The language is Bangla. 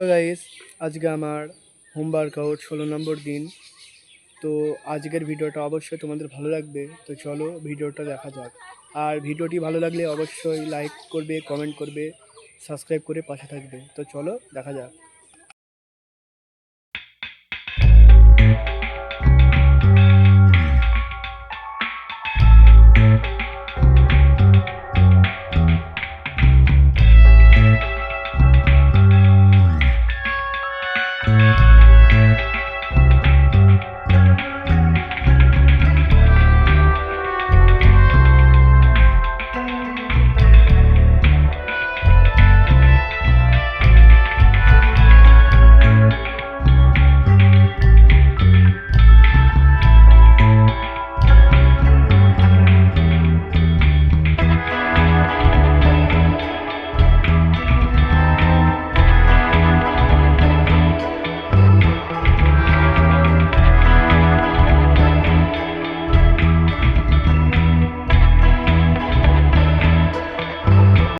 তো গাইস, আজকে আমার হোম ওয়ার্কআউট 16 নম্বর দিন। তো আজকের ভিডিওটা অবশ্যই তোমাদের ভালো লাগবে। তো চলো ভিডিওটা দেখা যাক। আর ভিডিওটি ভালো লাগলে অবশ্যই লাইক করবে, কমেন্ট করবে, সাবস্ক্রাইব করে পাশে থাকবে। তো চলো দেখা যাক।